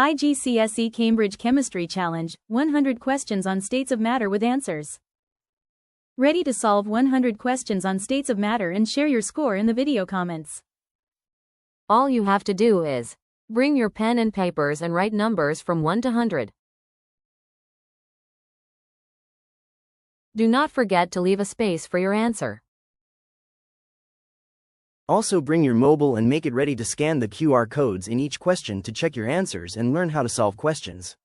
IGCSE Cambridge Chemistry Challenge, 100 questions on states of matter with answers. Ready to solve 100 questions on states of matter and share your score in the video comments. All you have to do is bring your pen and papers and write numbers from 1 to 100. Do not forget to leave a space for your answer. Also bring your mobile and make it ready to scan the QR codes in each question to check your answers and learn how to solve questions.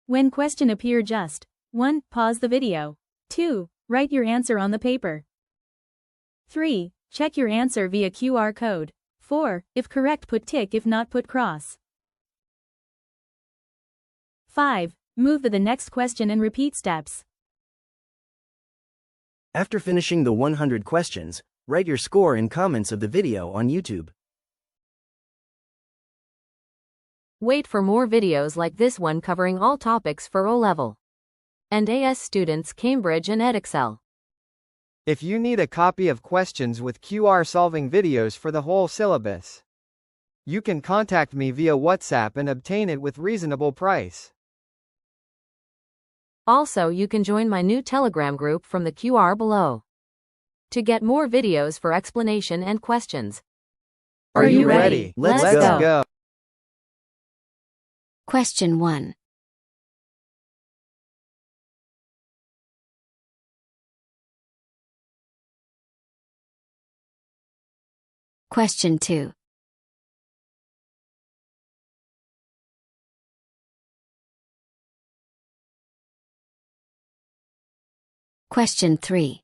When question appear, just 1. Pause the video. 2. Write your answer on the paper. 3. Check your answer via QR code. 4. If correct, put tick; if not, put cross. 5. Move to the next question and repeat steps. After finishing the 100 questions, write your score in comments of the video on YouTube. Wait for more videos like this one covering all topics for O-Level and AS students Cambridge and Edexcel. If you need a copy of questions with QR solving videos for the whole syllabus, you can contact me via WhatsApp and obtain it with reasonable price. Also, you can join my new Telegram group from the QR below to get more videos for explanation and questions. Are you ready? Let's go. Question 1. Question 2. Question 3.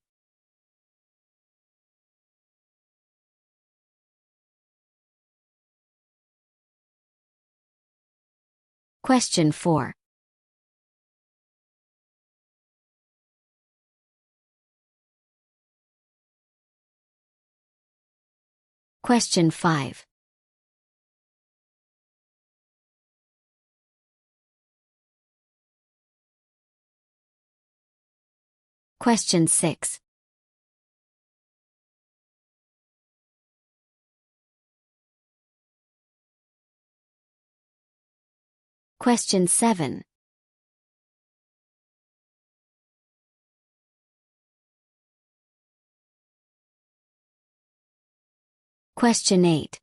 Question 4. Question 5. Question 6. Question 7. Question 8.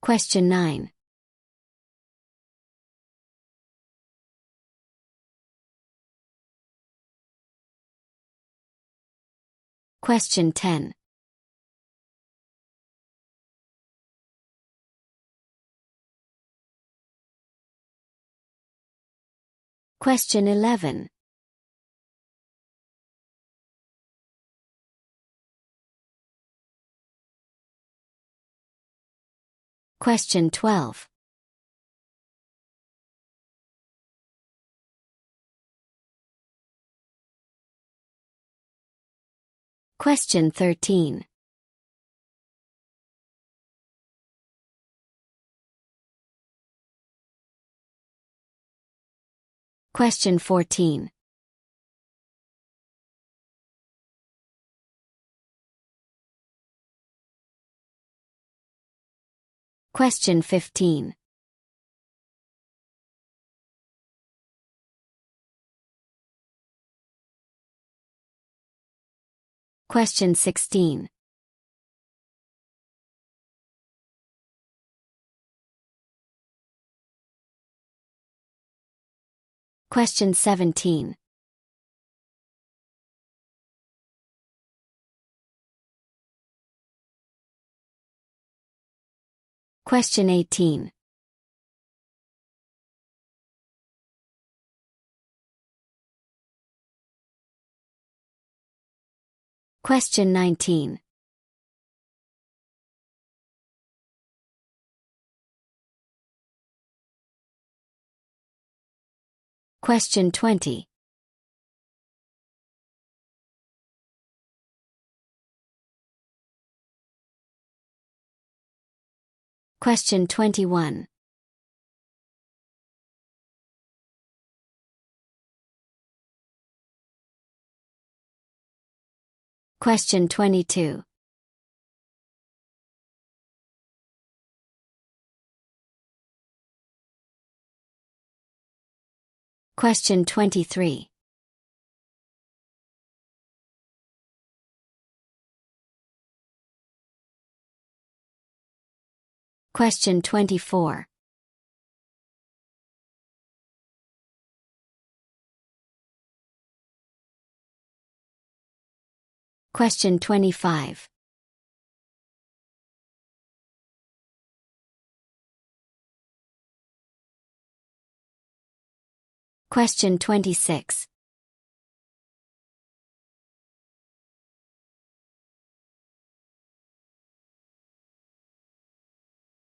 Question 9. Question 10. Question 11. Question 12. Question 13. Question 14. Question 15. Question 16. Question 17. Question 18. Question 19. Question 20. Question 21. Question 22. Question 23. Question 24. Question 25. Question 26.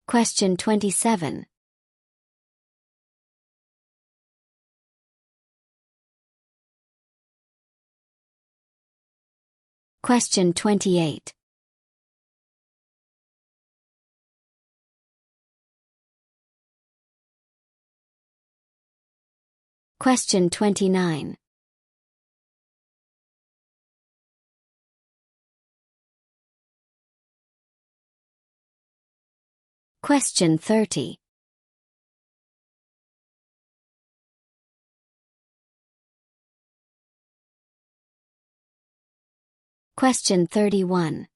Question 27. Question 28. Question 29. Question 30. Question 31.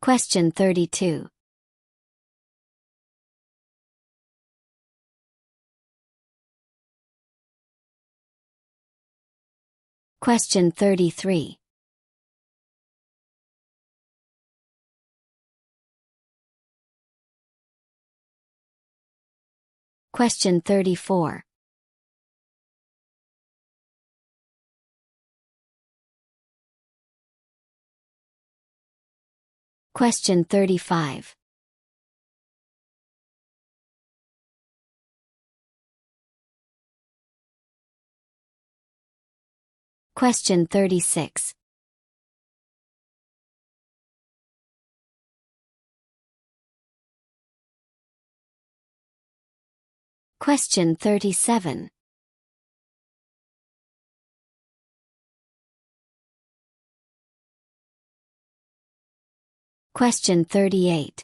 Question 32. Question 33. Question 34. Question 35. Question 36. Question 37. Question 38.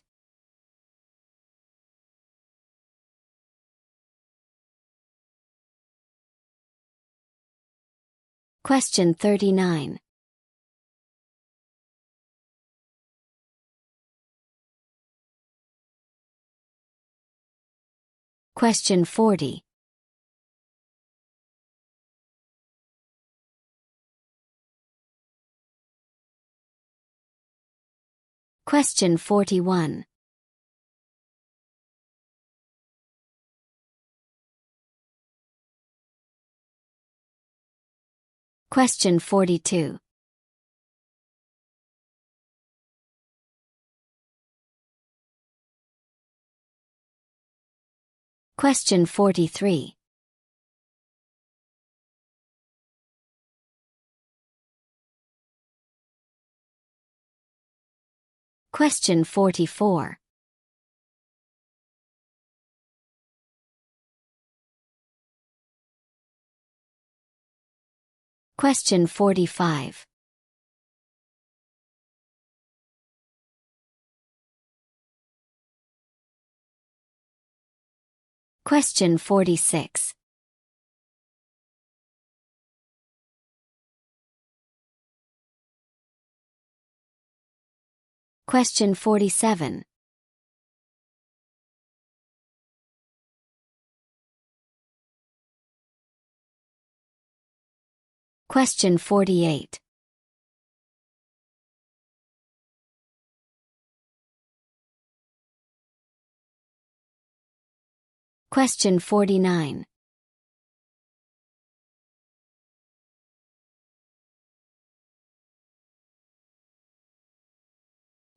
Question 39. Question 40. Question 41. Question 42. Question 43. Question 44. Question 45. Question 46. Question 47. Question 48. Question 49.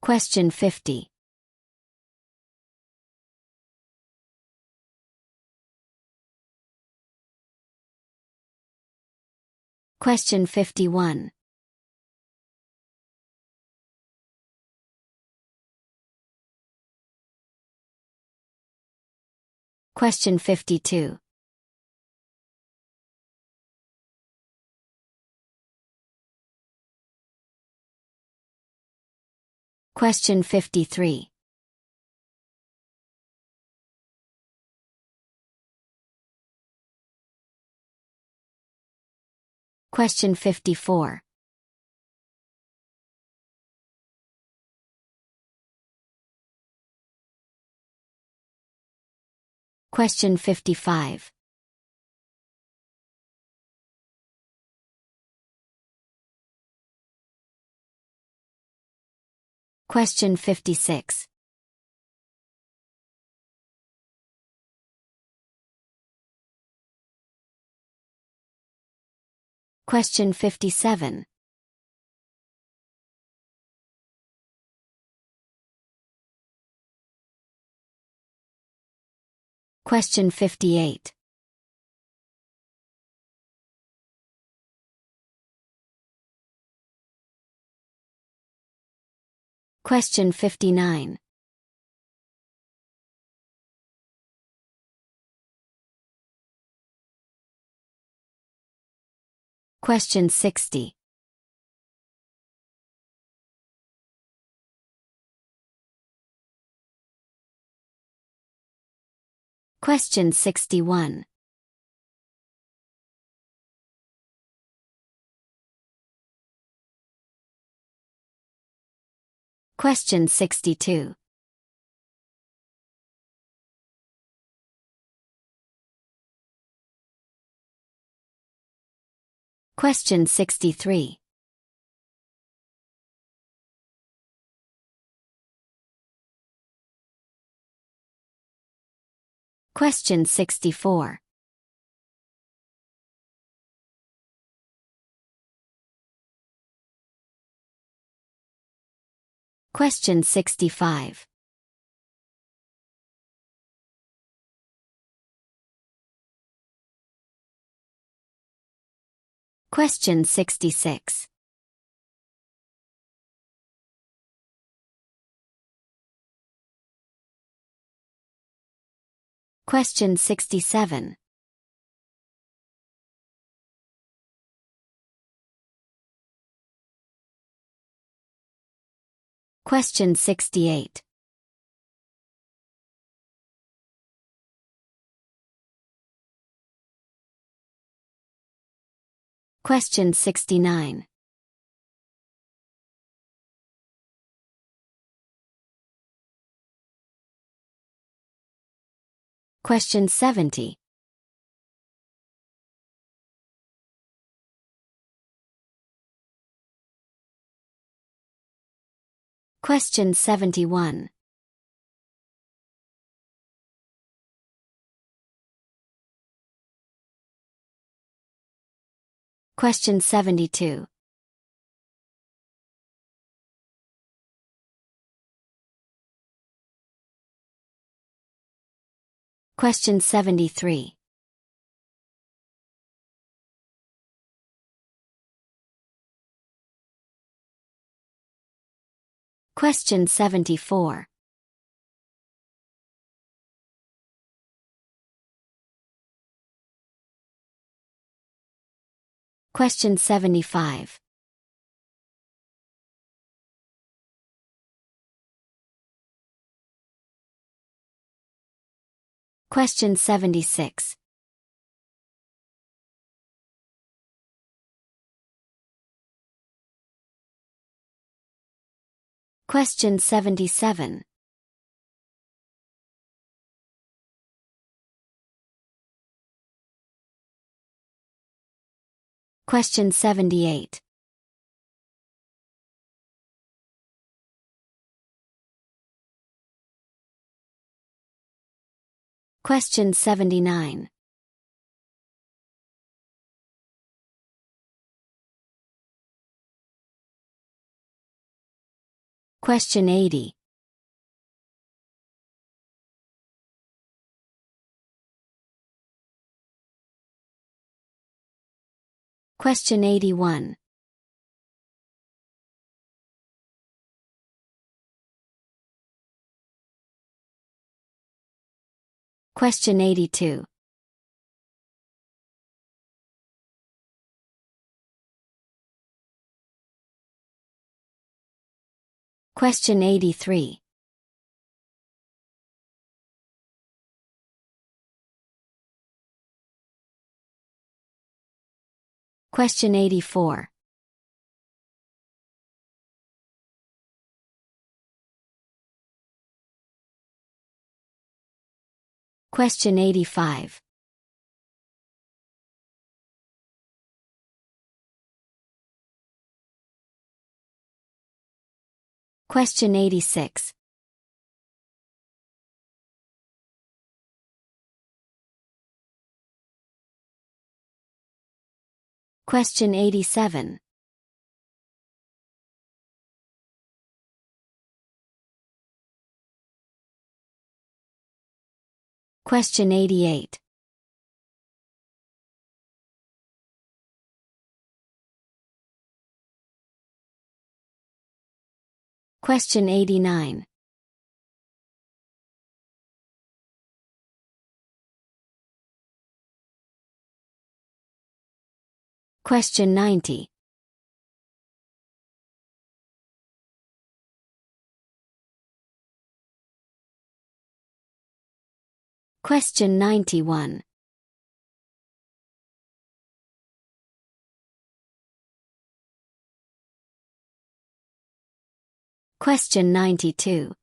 Question 50. Question 51. Question 52. Question 53. Question 54. Question 55. Question 56. Question 57. Question 58. Question 59. Question 60. Question 61. Question 62. Question 63. Question 64. Question 65. Question 66. Question 67. Question 68. Question 69. Question 70. Question 71. Question 72. Question 73. Question 74. Question 75. Question 76. Question 77. Question 78. Question 79. Question 80. Question 81. Question 82. Question 83. Question 84. Question 85. Question 86. Question 87. Question 88. Question 89. Question 90. Question 91. Question 92.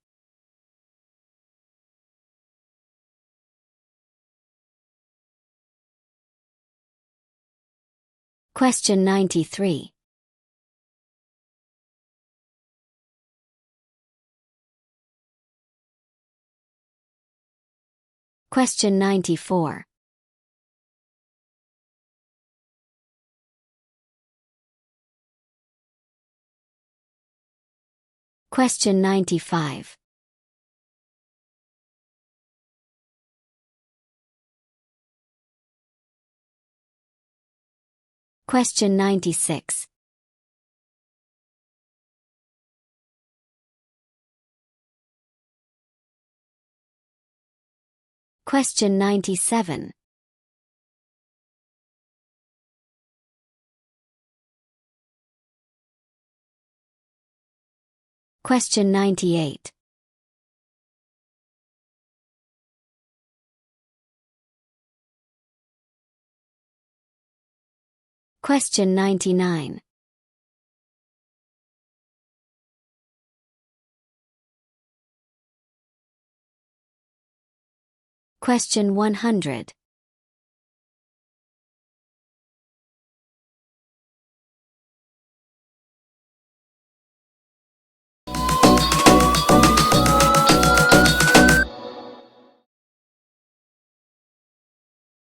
Question 93. Question 94. Question 95. Question 96. Question 97. Question 98. Question 99. Question 100.